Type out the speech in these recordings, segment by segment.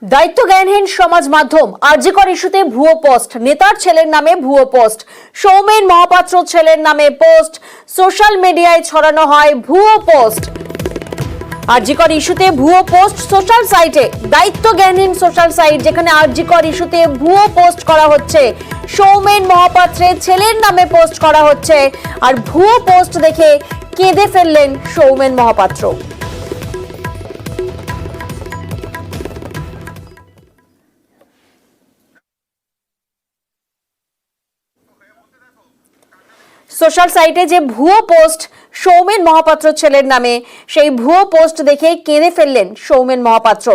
দায়িত্বজ্ঞানহীন সমাজ মাধ্যম আরজিকর ইস্যুতে ভুয়ো পোস্ট, নেতার ছেলের নামে ভুয়ো পোস্ট, সৌমেন মহাপাত্র ছেলের নামে পোস্ট, সোশ্যাল মিডিয়ায় ছড়ানো হয় ভুয়ো পোস্ট। আরজিকর ইস্যুতে ভুয়ো পোস্ট সোশ্যাল সাইটে, দায়িত্বজ্ঞানহীন সোশ্যাল সাইট যেখানে আরজিকর ইস্যুতে ভুয়ো পোস্ট করা হচ্ছে, সৌমেন মহাপাত্রের ছেলের নামে পোস্ট করা হচ্ছে, আর ভুয়ো পোস্ট দেখে কেঁদে ফেললেন সৌমেন মহাপাত্র। সোশ্যাল সাইটে যে ভুয়ো পোস্ট সৌমেন মহাপাত্র ছেলের নামে, সেই ভুয়ো পোস্ট দেখে কেঁদে ফেললেন সৌমেন মহাপাত্র।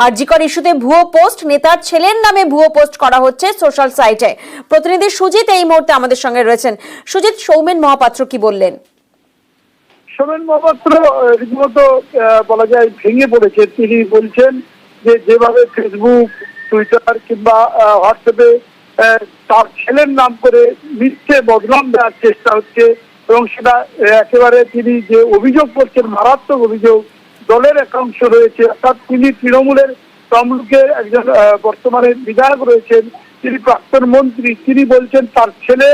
আরজিকর ইস্যুতে ভুয়ো পোস্ট, নেতার ছেলের নামে ভুয়ো পোস্ট করা হচ্ছে সোশ্যাল সাইটে। প্রতিনিধি সুজিত এই মুহূর্তে আমাদের সঙ্গে রয়েছেন। সুজিত, সৌমেন মহাপাত্র কি বললেন? সৌমেন মহাপাত্র রীতিমতো বলা যায় ভেঙে পড়েছে। তিনি বলছেন যে যেভাবে ফেসবুক, টুইটার কিংবা হোয়াটসঅ্যাপে তার ছেলের নাম করে মিথ্যে বদনাম দেওয়ার চেষ্টা হচ্ছে, এবং সেটা একেবারে তিনি যে অভিযোগ করছেন মারাত্মক অভিযোগ, দলের একাংশ রয়েছে, অর্থাৎ তিনি তৃণমূলের তমলুকের একজন বর্তমানে বিধায়ক রয়েছেন, তিনি প্রাক্তন মন্ত্রী। তিনি বলছেন তার ছেলে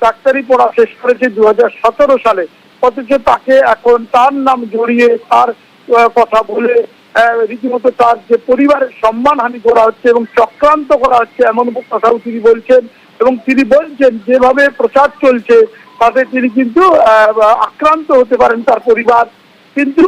ডাক্তারি পড়া শেষ করেছে 2017 সালে, অথচ তাকে এখন তার নাম জড়িয়ে তার কথা বলে রীতিমতো তার যে পরিবারের সম্মানহানি করা হচ্ছে এবং চক্রান্ত করা হচ্ছে, এমন কথাও তিনি বলছেন। এবং তিনি বলছেন যেভাবে প্রচার চলছে তাতে তিনি কিন্তু আক্রান্ত হতে পারেন তার পরিবার। কিন্তু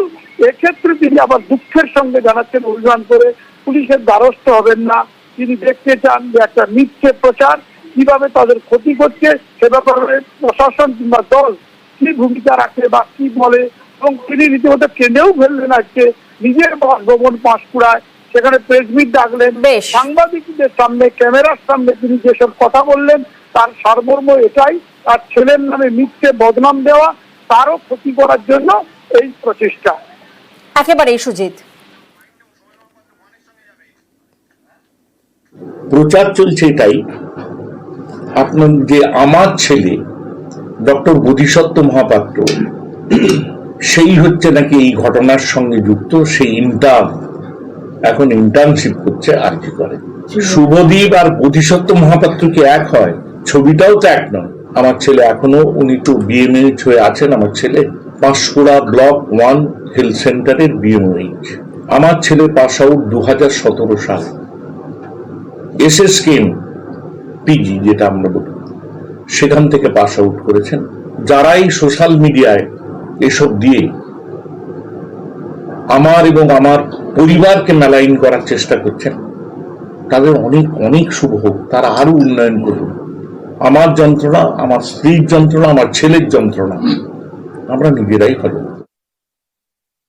এক্ষেত্রে তিনি আবার দুঃখের সঙ্গে জানাচ্ছেন অভিমান করে পুলিশের দ্বারস্থ হবেন না। তিনি দেখতে চান যে একটা মিথ্যে প্রচার কিভাবে তাদের ক্ষতি করছে, সে ব্যাপারে প্রশাসন কিংবা দল কি ভূমিকা রাখে বা কি বলে। এবং তিনি রীতিমতো কেঁদেও ফেললেন আজকে নিজের বাসভবন পাঁশকুড়ায়, সেখানে প্রেস মিট ডাকলেন, সাংবাদিকদের সামনে, ক্যামেরার সামনে তিনি যেসব কথা বললেন তার সারমর্ম এটাই, তার ছেলের নামে মিথ্যে বদনাম দেওয়া, তারও ক্ষতি করার জন্য এই প্রচেষ্টা। একেবারেই সুজিত, প্রচার চলছে এটাই, আপনার যে আমার ছেলে ডক্টর বোধিসত্ত্ব মহাপাত্র সেই হচ্ছে নাকি এই ঘটনার সঙ্গে যুক্ত, সেই এখন ইন্টার্নশিপ করছে আরজি করে। শুভদীপ আর বোধিসত্ত্ব মহাপাত্র কি এক হয়? ছবিটাও তো এক নয়। আমার ছেলে এখনো, উনি তো বিএমএইচ হয়ে আছেন। আমার ছেলে পাঁশকুড়া ব্লক 1 হেলথ সেন্টারের বিএমএইচ। আমার ছেলে পাস আউট 2017 সাল এসএসকেএম পিজি যেটা আমরা বলি, সেখান থেকে পাস আউট করেছেন। যারাই সোশ্যাল মিডিয়ায় এসব দিয়ে আমার এবং আমার পরিবারকে মেলাইন করার চেষ্টা করছেন, তাদের অনেক অনেক শুভ হোক, তারা আরো উন্নয়ন করুন। আমার যন্ত্রণা, আমার স্ত্রীর যন্ত্রণা, আমার ছেলের যন্ত্রণা আমরা নিজেরাই হব।